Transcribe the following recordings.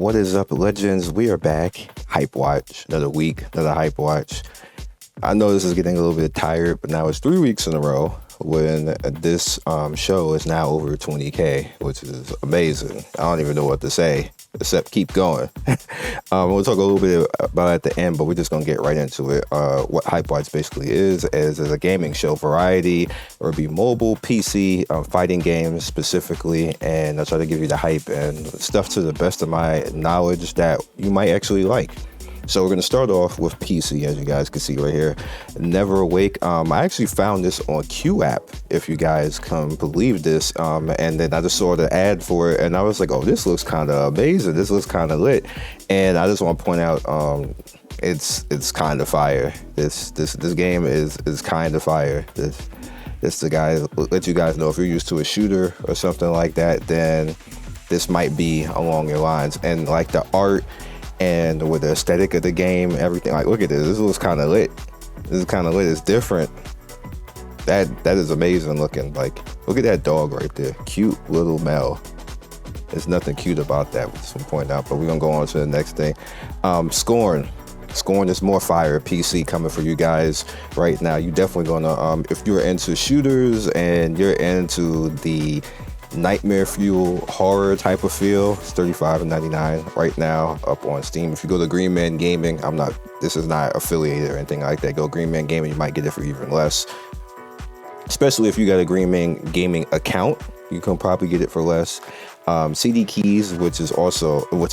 What is up, legends? We are back. HypeWatch, another week, another HypeWatch. I know this is getting a little bit tired, but now it's 3 weeks in a row when this show is now over 20K, which is amazing. I don't even know what to say except keep going. We'll talk a little bit about it at the end, but we're just gonna get right into it. What HypeWatch basically is a gaming show, variety, or be mobile, PC, fighting games specifically, and I'll try to give you the hype and stuff to the best of my knowledge that you might actually like. So we're going to start off with PC, as you guys can see right here. Never Awake. I actually found this on Q app, if you guys can believe this. And then I just saw the ad for it, and I was like, oh, this looks kind of amazing. This looks kind of lit. And I just want to point out, it's kind of fire. This game is kind of fire. This the guy, let you guys know if you're used to a shooter or something like that, then this might be along your lines. And like the art, and with the aesthetic of the game, everything, like, look at this. This looks kind of lit. This is kind of lit. It's different. That is amazing looking. Like, look at that dog right there. Cute little Mel. There's nothing cute about that, just to point out. But we're gonna go on to the next thing. Scorn is more fire. PC coming for you guys right now. You definitely gonna, if you're into shooters and you're into the nightmare fuel horror type of feel, it's $35.99 right now up on Steam. If you go to Green Man Gaming, this is not affiliated or anything like that. Go Green Man Gaming, you might get it for even less. Especially if you got a Green Man Gaming account, you can probably get it for less. CD Keys, which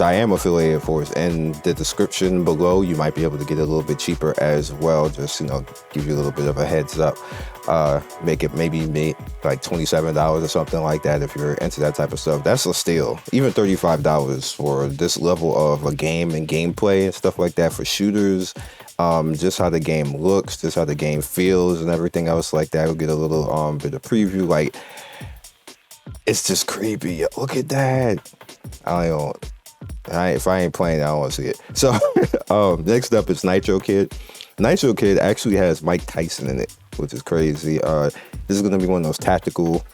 I am affiliated for, is in the description below. You might be able to get it a little bit cheaper as well. Just, give you a little bit of a heads up. Make it maybe like $27 or something like that if you're into that type of stuff. That's a steal. Even $35 for this level of a game and gameplay and stuff like that for shooters. Just how the game looks, just how the game feels and everything else like that. We'll get a little bit of preview. Like, it's just creepy. Look at that. If I ain't playing, I don't want to see it. So next up is Nitro Kid. Nitro Kid actually has Mike Tyson in it, which is crazy. This is going to be one of those tactical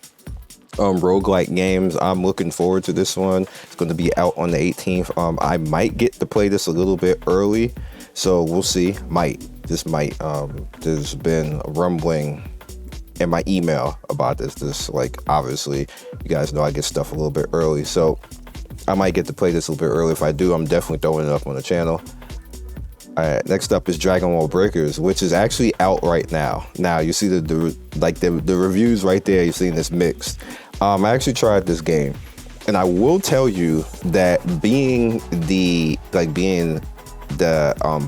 roguelike games. I'm looking forward to this one. It's going to be out on the 18th. I might get to play this a little bit early, so we'll see. Just might. There's been a rumbling in my email about this. Like, obviously, you guys know I get stuff a little bit early, so I might get to play this a little bit early. If I do, I'm definitely throwing it up on the channel. All right, next up is Dragon Ball Breakers, which is actually out right now. Now you see the reviews right there. You're seeing this mixed. I actually tried this game, and I will tell you that being the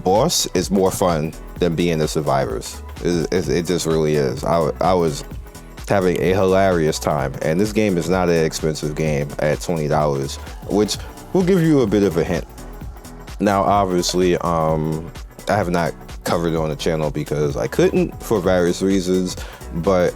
boss is more fun than being the survivors. It just really is. I was having a hilarious time, and this game is not an expensive game at $20, which will give you a bit of a hint. Now, obviously, I have not covered it on the channel because I couldn't for various reasons, but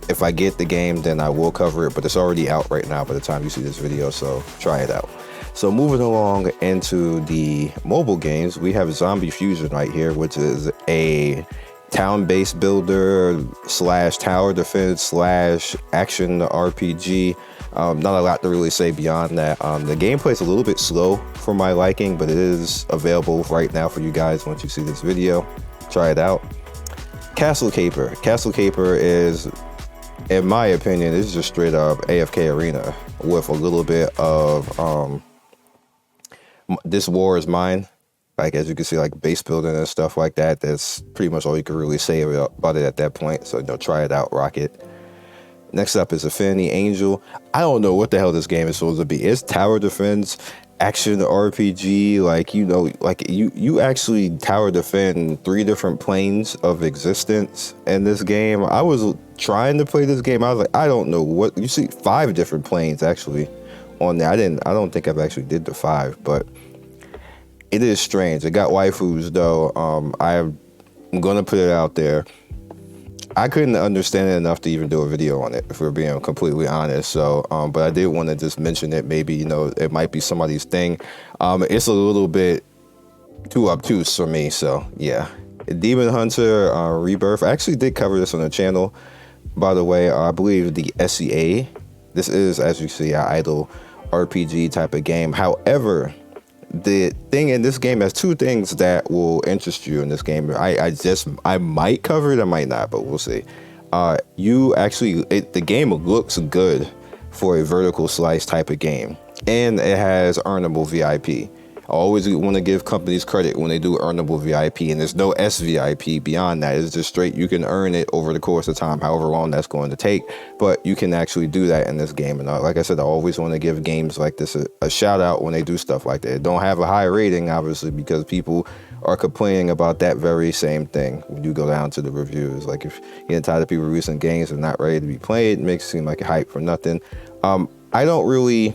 if I get the game, then I will cover it, but it's already out right now by the time you see this video, so try it out. So moving along into the mobile games, we have Zombie Fusion right here, which is a town-based builder / tower defense / action RPG. Not a lot to really say beyond that. The gameplay is a little bit slow for my liking, but it is available right now for you guys once you see this video. Try it out. Castle Caper. Castle Caper is, in my opinion, is just straight up AFK Arena with a little bit of This War Is Mine. Like, as you can see, like base building and stuff like that. That's pretty much all you can really say about it at that point. So, try it out, rock it. Next up is Affinity Angel. I don't know what the hell this game is supposed to be. It's tower defense, action RPG. Like, you actually tower defend 3 different planes of existence in this game. I was trying to play this game. I was like, I don't know what you see. 5 different planes actually on there. I don't think I've actually did the 5, but it is strange. It got waifus though. I'm gonna put it out there. I couldn't understand it enough to even do a video on it, if we're being completely honest. So, but I did want to just mention it. Maybe, it might be somebody's thing. It's a little bit too obtuse for me. So, yeah. Demon Hunter Rebirth. I actually did cover this on the channel, by the way. I believe the SEA. This is, as you see, an idle RPG type of game. However, the thing in this game has two things that will interest you in this game. I might cover it, I might not, but we'll see. The game looks good for a vertical slice type of game, and it has earnable VIP. I always want to give companies credit when they do earnable VIP, and there's no SVIP beyond that. It's just straight, you can earn it over the course of time, however long that's going to take, but you can actually do that in this game. And like I said, I always want to give games like this a shout out when they do stuff like that. It don't have a high rating, obviously, because people are complaining about that very same thing when you go down to the reviews. Like, if you're getting tired of people releasing games and not ready to be played, it makes it seem like a hype for nothing. I don't really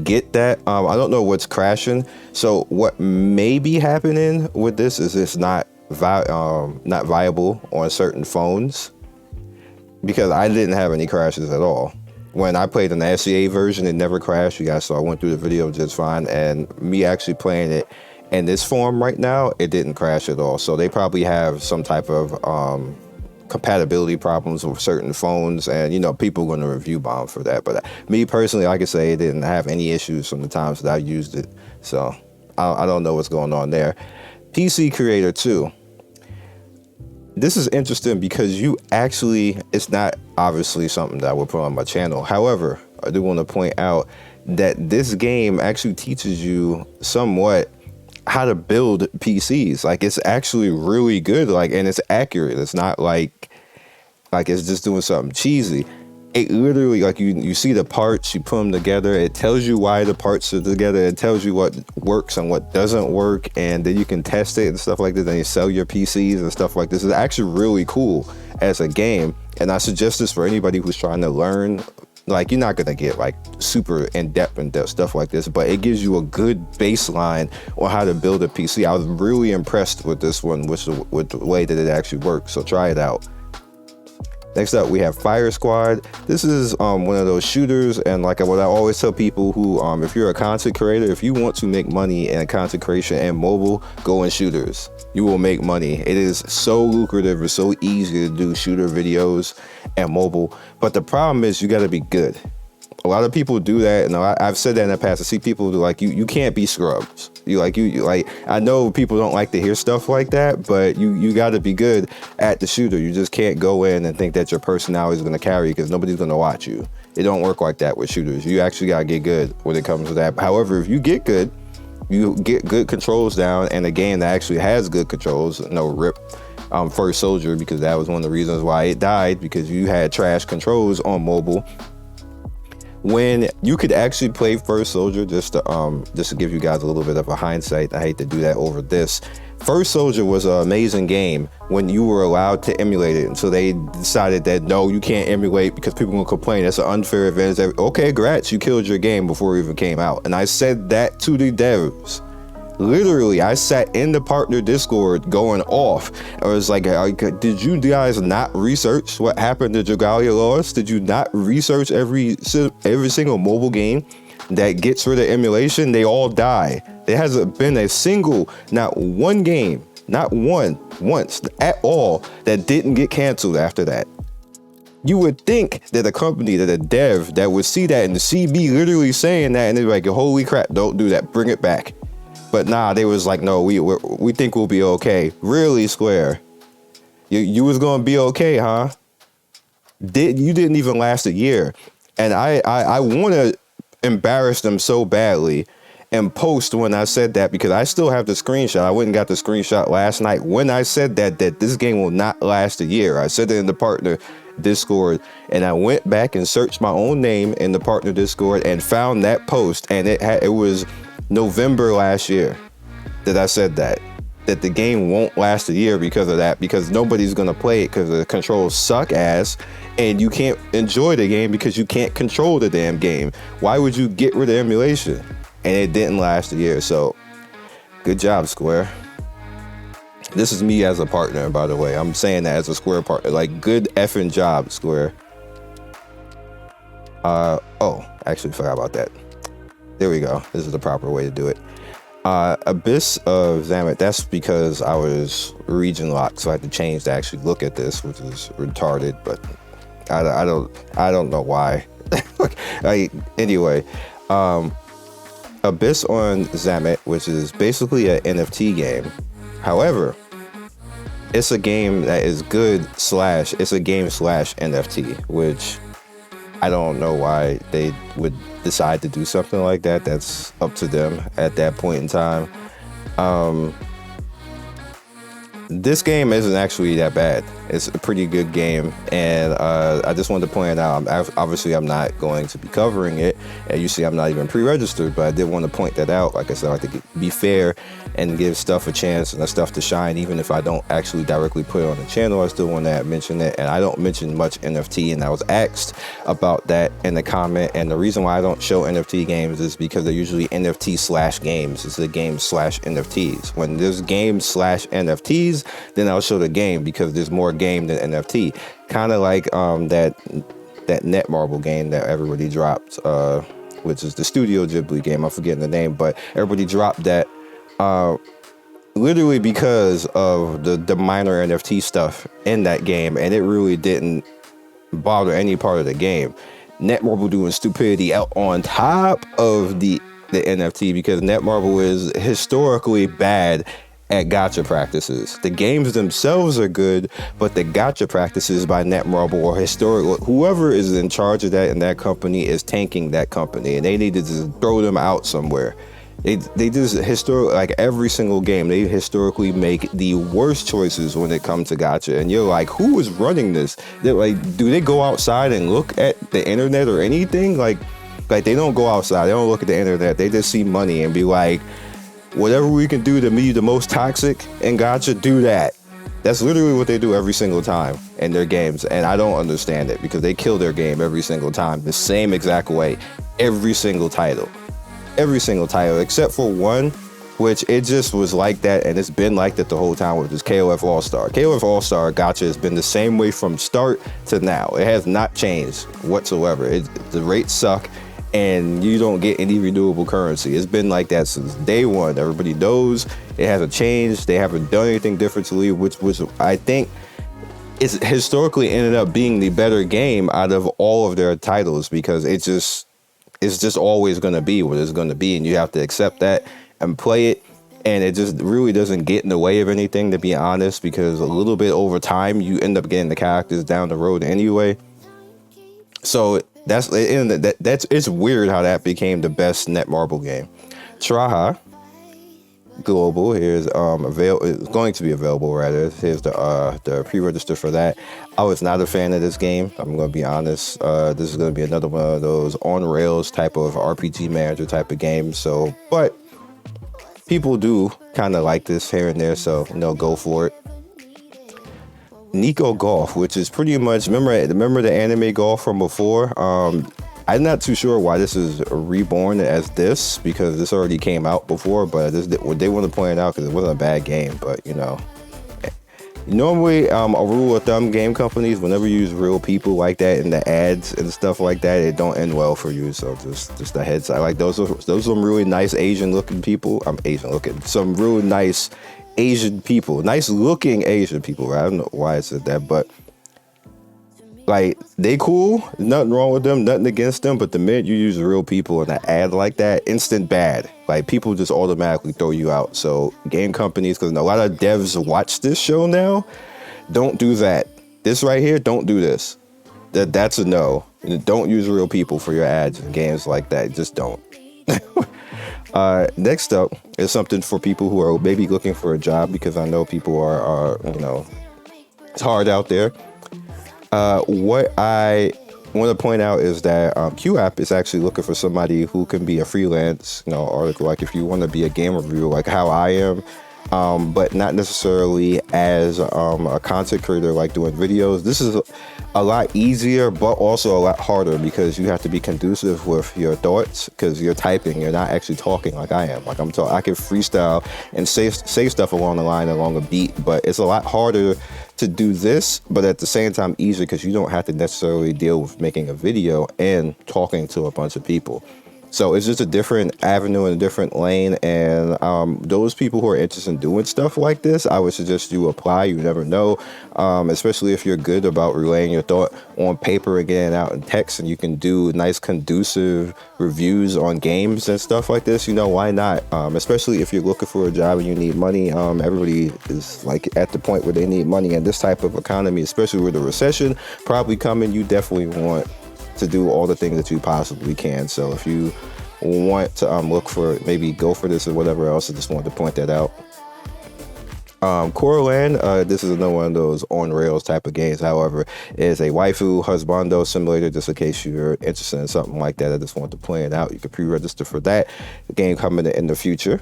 get that. I don't know what's crashing. So what may be happening with this is it's not viable on certain phones, because I didn't have any crashes at all. When I played in the SCA version, it never crashed. You guys saw I went through the video just fine, and me actually playing it in this form right now, it didn't crash at all. So they probably have some type of compatibility problems with certain phones, and people are going to review bomb for that. But me personally, I can say it didn't have any issues from the times that I used it. So I don't know what's going on there. PC Creator 2. This is interesting because it's not obviously something that I would put on my channel. However, I do want to point out that this game actually teaches you somewhat how to build PCs. Like, it's actually really good, and it's accurate. It's not like it's just doing something cheesy. It literally, you see the parts, you put them together, it tells you why the parts are together, it tells you what works and what doesn't work, and then you can test it and stuff like this, and you sell your PCs and stuff like this. It's actually really cool as a game, and I suggest this for anybody who's trying to learn. You're not gonna get super in-depth stuff like this, but it gives you a good baseline on how to build a PC. I was really impressed with this one, with the way that it actually works. So try it out. Next up, we have Fire Squad. This is one of those shooters, and what I always tell people who, if you're a content creator, if you want to make money in content creation and mobile, go in shooters. You will make money. It is so lucrative. It's so easy to do shooter videos and mobile, but the problem is you got to be good. A lot of people do that, and I've said that in the past. I see people do you can't be scrubs. I know people don't like to hear stuff like that, but you got to be good at the shooter. You just can't go in and think that your personality is going to carry you, because nobody's going to watch you. It don't work like that with shooters. You actually got to get good when it comes to that. However, if you get good, you get good controls down, and a game that actually has good controls, no rip First Soldier, because that was one of the reasons why it died, because you had trash controls on mobile. When you could actually play First Soldier, just to give you guys a little bit of a hindsight, I hate to do that over this. First Soldier was an amazing game when you were allowed to emulate it. And so they decided that, no, you can't emulate because people will complain. That's an unfair advantage. Okay, grats, you killed your game before it even came out. And I said that to the devs. Literally, I sat in the partner Discord going off. I was like, did you guys not research what happened to Dragalia Lost? Did you not research every single mobile game that gets rid of emulation? They all die. There hasn't been a single, not one game, not once at all, that didn't get canceled after that. You would think that a company, that a dev that would see that and see me literally saying that, and they'd be like, holy crap, don't do that, bring it back. But nah, they was like, no, we think we'll be okay. Really, Square? You was gonna be okay, huh? You didn't even last a year. And I want to embarrass them so badly and post when I said that, because I still have the screenshot. I went and got the screenshot last night when I said that this game will not last a year. I said it in the partner Discord, and I went back and searched my own name in the partner Discord and found that post, and it was November last year that I said that the game won't last a year because of that, because nobody's gonna play it because the controls suck ass, and you can't enjoy the game because you can't control the damn game. Why would you get rid of emulation? And it didn't last a year. So good job, Square. This is me as a partner, by the way. I'm saying that as a Square partner. Good effing job, Square. Oh, actually forgot about that. There we go. This is the proper way to do it. Abyss of Zamet. That's because I was region locked, so I had to change to actually look at this, which is retarded. But I don't know why. Anyway, Abyss on Zamet, which is basically an NFT game. However, it's a game that is good / it's a game / NFT, which I don't know why they would decide to do something like that. That's up to them at that point in time. This game isn't actually that bad. It's a pretty good game, and I just wanted to point out, obviously I'm not going to be covering it, and you see I'm not even pre-registered, but I did want to point that out. Like I said, I think be fair and give stuff a chance and stuff to shine, even if I don't actually directly put it on the channel. I still want to mention it, and I don't mention much NFT, and I was asked about that in the comment, and the reason why I don't show NFT games is because they're usually NFT / games. It's the game / NFTs. When there's games / NFTs, then I'll show the game, because there's more game than NFT. Kind of like that Netmarble game that everybody dropped, which is the Studio Ghibli game. I'm forgetting the name, but everybody dropped that literally because of the minor NFT stuff in that game, and it really didn't bother any part of the game. Netmarble doing stupidity out on top of the NFT, because Netmarble is historically bad at gacha practices. The games themselves are good, but the gacha practices by Netmarble or historical, whoever is in charge of that in that company is tanking that company, and they need to just throw them out somewhere. They just like every single game, they historically make the worst choices when it comes to gacha, and you're like, who is running this? They're like, do they go outside and look at the internet or anything? Like they don't go outside, they don't look at the internet, they just see money and be like, whatever we can do to be the most toxic in gacha, do that. That's literally what they do every single time in their games, and I don't understand it, because they kill their game every single time the same exact way, every single title, except for one, which it just was like that, and it's been like that the whole time, which is KOF All-Star. KOF All-Star gacha has been the same way from start to now. It has not changed whatsoever. The rates suck, and you don't get any renewable currency. It's been like that since day one. Everybody knows it hasn't changed. They haven't done anything differently, which I think it's historically ended up being the better game out of all of their titles, because it's just always going to be what it's going to be, and you have to accept that and play it. And it just really doesn't get in the way of anything, to be honest, because a little bit over time you end up getting the characters down the road anyway. So it's weird how that became the best Netmarble game. Traha Global, here's it's going to be available rather. Here's the pre-register for that. I was not a fan of this game, I'm going to be honest. This is going to be another one of those on rails type of RPG manager type of games. So, but people do kind of like this here and there, so go for it. Nico Golf, which is pretty much, remember the anime Golf from before? I'm not too sure why this is reborn as this, because this already came out before, but they want to point it out because it wasn't a bad game. But normally a rule of thumb, game companies, whenever you use real people like that in the ads and stuff like that, it don't end well for you. So just a heads up. Like those are some really nice Asian looking people. I'm Asian looking. Some really nice Asian people, nice looking Asian people. Right? I don't know why I said that, but like they cool, nothing wrong with them, nothing against them. But the minute you use real people in an ad like that, instant bad. Like people just automatically throw you out. So game companies, because a lot of devs watch this show now, don't do that. This right here, don't do this. That's a no. Don't use real people for your ads in games like that. Just don't. Next up is something for people who are maybe looking for a job, because I know people are it's hard out there. What I want to point out is that QApp is actually looking for somebody who can be a freelance, article, like if you want to be a game reviewer, like how I am, but not necessarily as a content creator, like doing videos. This is a lot easier, but also a lot harder, because you have to be conducive with your thoughts, because you're typing, you're not actually talking like I am. Like I can freestyle and say stuff along the line, along a beat, but it's a lot harder to do this, but at the same time easier, because you don't have to necessarily deal with making a video and talking to a bunch of people. So it's just a different avenue and a different lane. And those people who are interested in doing stuff like this, I would suggest you apply. You never know, especially if you're good about relaying your thought on paper and getting out in text, and you can do nice conducive reviews on games and stuff like this. Why not? Especially if you're looking for a job and you need money. Everybody is like at the point where they need money, and this type of economy, especially with a recession probably coming, you definitely want to do all the things that you possibly can. So if you want to look for, maybe go for this or whatever else, I just wanted to point that out. Coraline, this is another one of those on rails type of games. However, is a waifu husbando simulator, just in case you're interested in something like that. I just wanted to point it out. You can pre-register for that. The game coming in the future.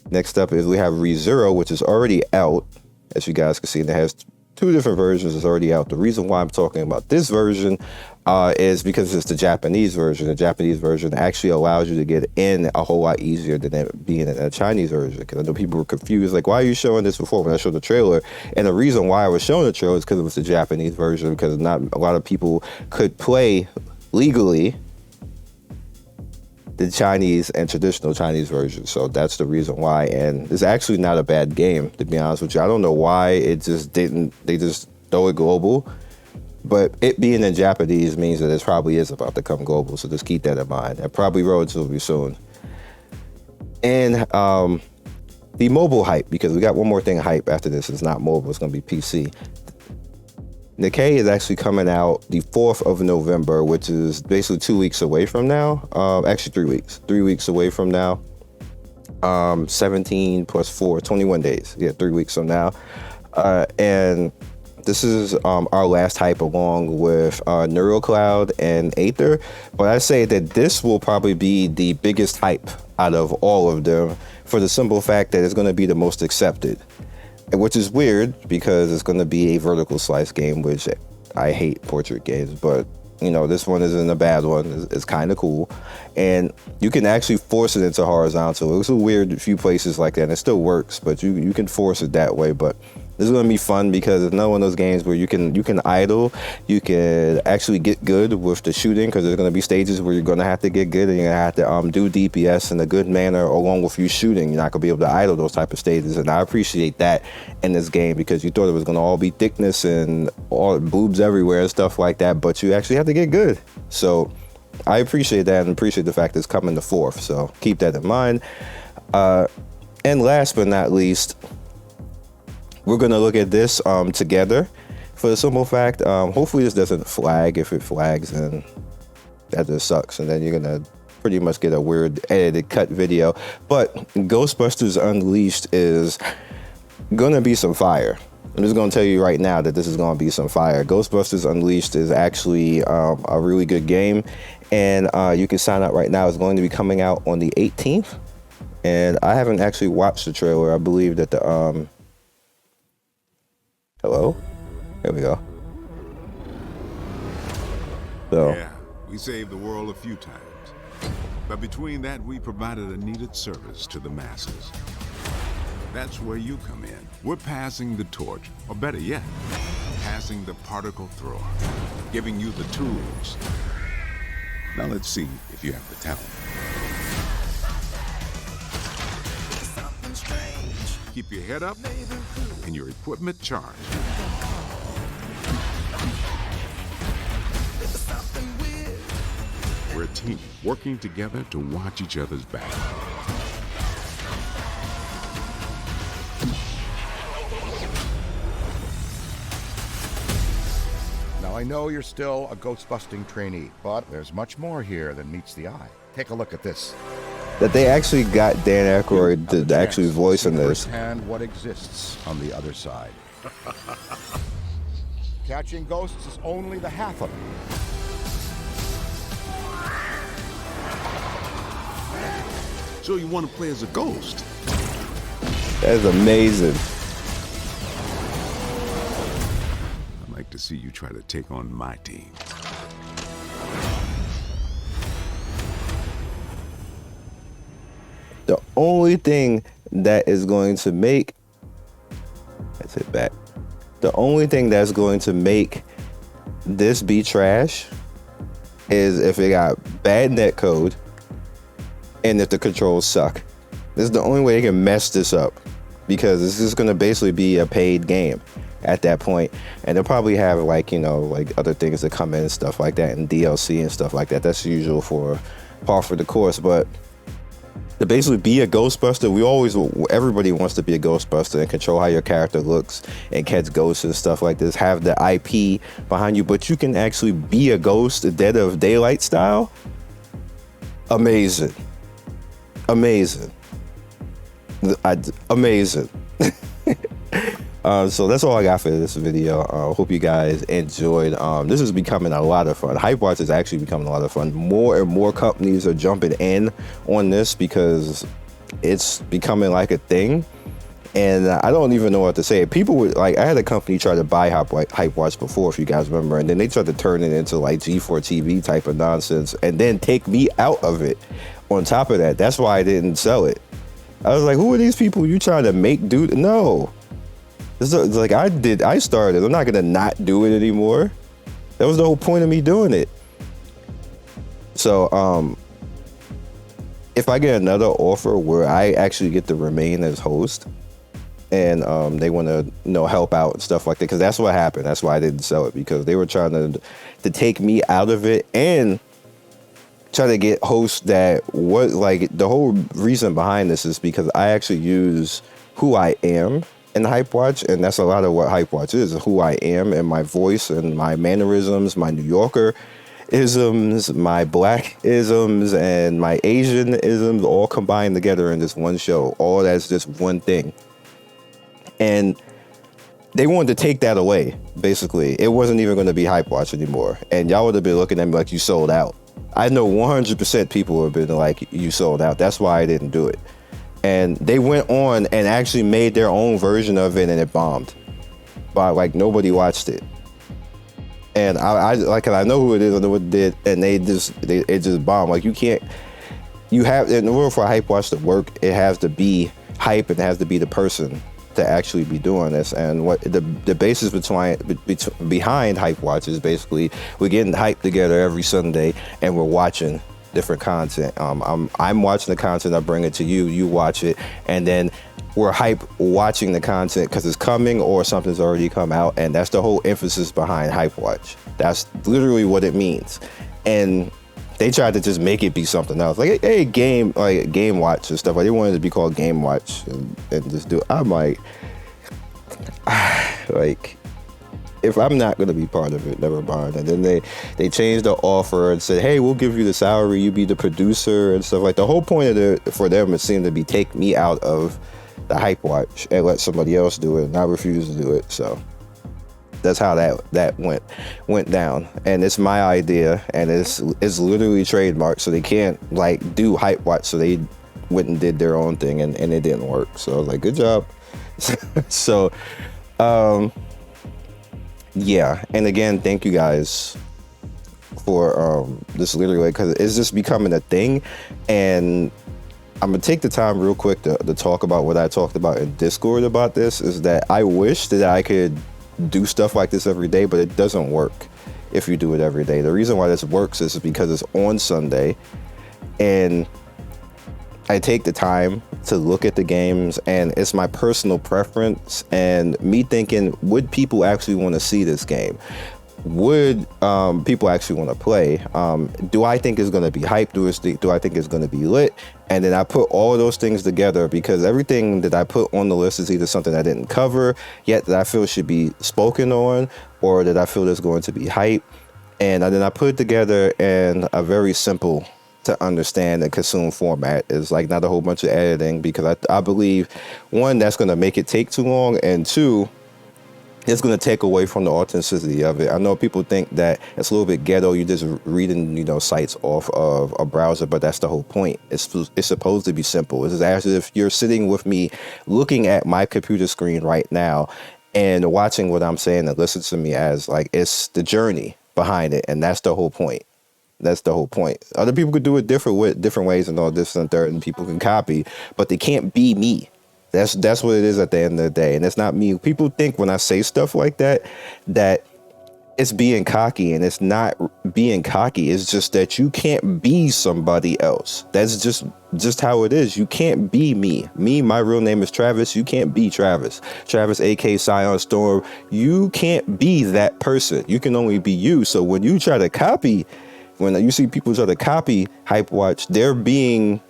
Next up is we have ReZero, which is already out. As you guys can see, and it has 2 different versions. It's already out. The reason why I'm talking about this version is because it's the Japanese version. The Japanese version actually allows you to get in a whole lot easier than it being in a Chinese version. Because I know people were confused, like, why are you showing this before when I showed the trailer? And the reason why I was showing the trailer is because it was the Japanese version, because not a lot of people could play legally the Chinese and traditional Chinese version. So that's the reason why. And it's actually not a bad game, to be honest with you. I don't know why it just didn't, they just throw it global. But it being in Japanese means that it probably is about to come global. So just keep that in mind. And probably relatively soon. And the mobile hype, because we got one more thing hype after this. It's not mobile, it's going to be PC. Nikkei is actually coming out the 4th of November, which is basically 2 weeks away from now. Actually 3 weeks. 3 weeks away from now. 17 plus 4, 21 days. Yeah, 3 weeks from now. And this is our last hype, along with NeuroCloud and Aether. But I say that this will probably be the biggest hype out of all of them, for the simple fact that it's going to be the most accepted. Which is weird, because it's going to be a vertical slice game, which I hate portrait games, but this one isn't a bad one. It's kind of cool, and you can actually force it into horizontal. It's a weird few places like that, and it still works, but you can force it that way. But this is going to be fun, because it's another one of those games where you can idle, you can actually get good with the shooting, because there's going to be stages where you're going to have to get good, and you're going to have to do DPS in a good manner along with you shooting. You're not going to be able to idle those type of stages, and I appreciate that in this game, because you thought it was going to all be thickness and all boobs everywhere and stuff like that, but you actually have to get good. So I appreciate that, and appreciate the fact that it's coming the 4th, so keep that in mind. And last but not least, we're going to look at this together, for the simple fact, hopefully this doesn't flag. If it flags, then that just sucks, and then you're going to pretty much get a weird edited cut video. But Ghostbusters Unleashed is going to be some fire. I'm just going to tell you right now that this is going to be some fire. Ghostbusters Unleashed is actually a really good game, and you can sign up right now. It's going to be coming out on the 18th, and I haven't actually watched the trailer. I believe that the hello? There we go. So. Yeah, we saved the world a few times. But between that, we provided a needed service to the masses. That's where you come in. We're passing the torch, or better yet, passing the particle thrower, giving you the tools. Now let's see if you have the talent. Keep your head up and your equipment charged. We're a team working together to watch each other's back. Now, I know you're still a ghost-busting trainee, but there's much more here than meets the eye. Take a look at this. That they actually got Dan Aykroyd to actually voice in this. And what exists on the other side. Catching ghosts is only the half of it. So you want to play as a ghost? That's amazing. I'd like to see you try to take on my team. The only thing that is going to make, let's hit back. The only thing that's going to make this be trash is if it got bad net code and if the controls suck. This is the only way they can mess this up, because this is going to basically be a paid game at that point, and they'll probably have like, you know, like other things that come in and stuff like that, and DLC and stuff like that. That's usual for par for the course. But to basically be a Ghostbuster, everybody wants to be a Ghostbuster and control how your character looks and catch ghosts and stuff like this, have the IP behind you, but you can actually be a ghost Dead of Daylight style. Amazing. Amazing. So that's all I got for this video. Hope you guys enjoyed. This is becoming a lot of fun. HypeWatch is actually becoming a lot of fun. More and more companies are jumping in on this because it's becoming like a thing. And I don't even know what to say. People would like, I had a company try to buy HypeWatch before, if you guys remember, and then they tried to turn it into like G4 TV type of nonsense and then take me out of it. On top of that, that's why I didn't sell it. I was like, who are these people you trying to make do? No. It's like I started. I'm not gonna not do it anymore. That was the whole point of me doing it. So if I get another offer where I actually get to remain as host, and they want to, you know, help out and stuff like that, because that's what happened. That's why I didn't sell it, because they were trying to take me out of it and try to get hosts that was like, the whole reason behind this is because I actually use who I am in HypeWatch, and that's a lot of what HypeWatch is, who I am and my voice and my mannerisms, my New Yorker isms, my black isms, and my Asian isms, all combined together in this one show. All that's just one thing. And they wanted to take that away, basically. It wasn't even going to be HypeWatch anymore. And y'all would have been looking at me like you sold out. I know 100% people would have been like, you sold out. That's why I didn't do it. And they went on and actually made their own version of it, and it bombed. But like, nobody watched it. And I know who it is, I know what it did, and it just bombed. Like, you have, in order for HypeWatch to work, it has to be hype, and it has to be the person to actually be doing this. And what the basis behind HypeWatch is basically, we're getting hyped together every Sunday and we're watching different content. I'm watching the content, I bring it to you, you watch it, and then we're hype watching the content because it's coming or something's already come out. And that's the whole emphasis behind HypeWatch. That's literally what it means. And they tried to just make it be something else, like, hey, Game Watch and stuff. Like, they wanted it to be called Game Watch and just do it. I'm like, if I'm not going to be part of it, never mind. And then they changed the offer and said, hey, we'll give you the salary, you be the producer and stuff. Like, the whole point of it for them, it seemed to be take me out of the HypeWatch and let somebody else do it, and I refuse to do it. So that's how that went down. And it's my idea, and it's literally trademarked, so they can't like do HypeWatch. So they went and did their own thing, and it didn't work. So I was like, good job. So yeah, and again, thank you guys for this, literally, because it's just becoming a thing. And I'm gonna take the time real quick to talk about what I talked about in Discord about this. Is that I wish that I could do stuff like this every day, but it doesn't work if you do it every day. The reason why this works is because it's on Sunday, and I take the time to look at the games, and it's my personal preference and me thinking, would people actually want to see this game? Would people actually want to play? Do I think it's going to be hyped? Do I think it's going to be lit? And then I put all of those things together, because everything that I put on the list is either something I didn't cover yet that I feel should be spoken on, or that I feel is going to be hype. And then I put it together in a very simple to understand and consume format. Is like not a whole bunch of editing, because I believe, one, that's going to make it take too long, and two, it's going to take away from the authenticity of it. I know people think that it's a little bit ghetto, you're just reading, sites off of a browser, but that's the whole point. It's supposed to be simple. It's as if you're sitting with me, looking at my computer screen right now, and watching what I'm saying, and listen to me as like, it's the journey behind it, and that's the whole point. That's the whole point. Other people could do it different ways, and all this and third, and people can copy, but they can't be me. That's what it is at the end of the day. And it's not me. People think when I say stuff like that, that it's being cocky, and it's not being cocky. It's just that you can't be somebody else. That's just how it is. You can't be me. My real name is Travis. You can't be Travis. Travis, aka Scion Storm. You can't be that person. You can only be you. So when you try to copy, when you see people try to copy HypeWatch, they're being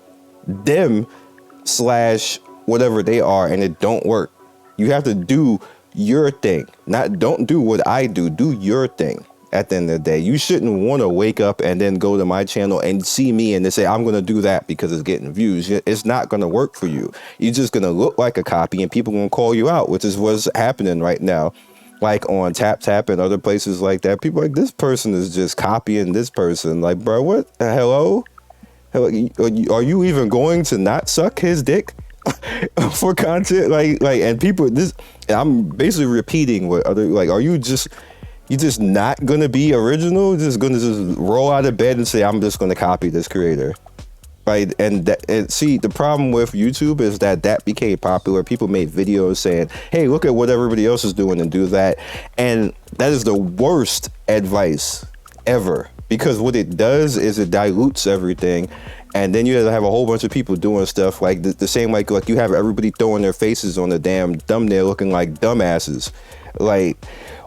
them / whatever they are, and it don't work. You have to do your thing. Don't do what I do. Do your thing. At the end of the day, you shouldn't want to wake up and then go to my channel and see me and then say, I'm going to do that because it's getting views. It's not going to work for you. You're just going to look like a copy and people going to call you out, which is what's happening right now. Like on Tap and other places like that. People are like, this person is just copying this person. Like, bro, what? Hello? Are you even going to not suck his dick for content? Like, and people, I'm basically repeating what other, like, are you just not gonna be original? Just gonna roll out of bed and say, I'm just gonna copy this creator, right? And see, the problem with YouTube is that became popular. People made videos saying, hey, look at what everybody else is doing and do that. And that is the worst advice ever, because what it does is it dilutes everything. And then you have a whole bunch of people doing stuff like the same, like you have everybody throwing their faces on the damn thumbnail looking like dumbasses. Like,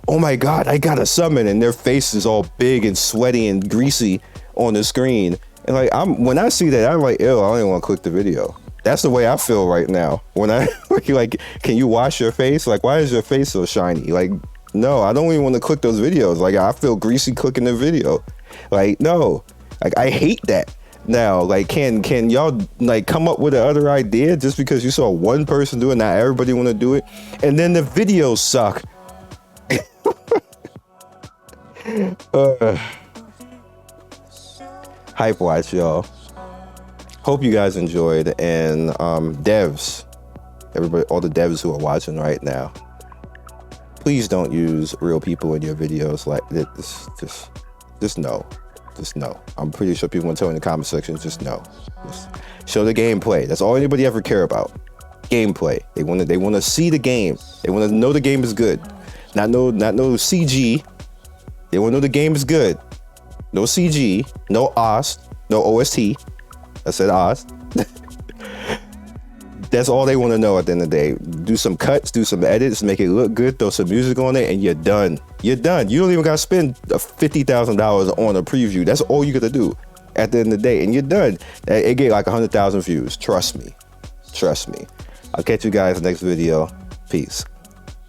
oh my God, I got a summon, and their face is all big and sweaty and greasy on the screen. And like, when I see that, I'm like, ew, I don't even want to click the video. That's the way I feel right now. When I like, can you wash your face? Like, why is your face so shiny? Like, no, I don't even want to click those videos. Like, I feel greasy clicking the video. Like, no, like, I hate that. Now, like, can y'all like come up with another idea? Just because you saw one person do it, not everybody want to do it, and then the videos suck. HypeWatch, y'all. Hope you guys enjoyed, and devs, everybody, all the devs who are watching right now, please don't use real people in your videos. Like this. Just no. Just no. I'm pretty sure people want to tell in the comment section. Just no. Just show the gameplay. That's all anybody ever care about. Gameplay. They want to see the game. They want to know the game is good. Not no CG. They want to know the game is good. No CG. No OST. No OST. I said OST. That's all they want to know at the end of the day. Do some cuts, do some edits, make it look good, throw some music on it, and you're done. You're done. You don't even got to spend $50,000 on a preview. That's all you got to do at the end of the day, and you're done. It get like 100,000 views. Trust me. Trust me. I'll catch you guys in the next video. Peace.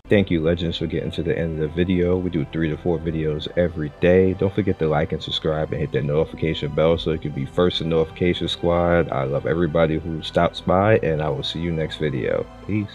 Thank you, Legends, for getting to the end of the video. We do 3 to 4 videos every day. Don't forget to like and subscribe and hit that notification bell so you can be first in notification squad. I love everybody who stops by, and I will see you next video. Peace.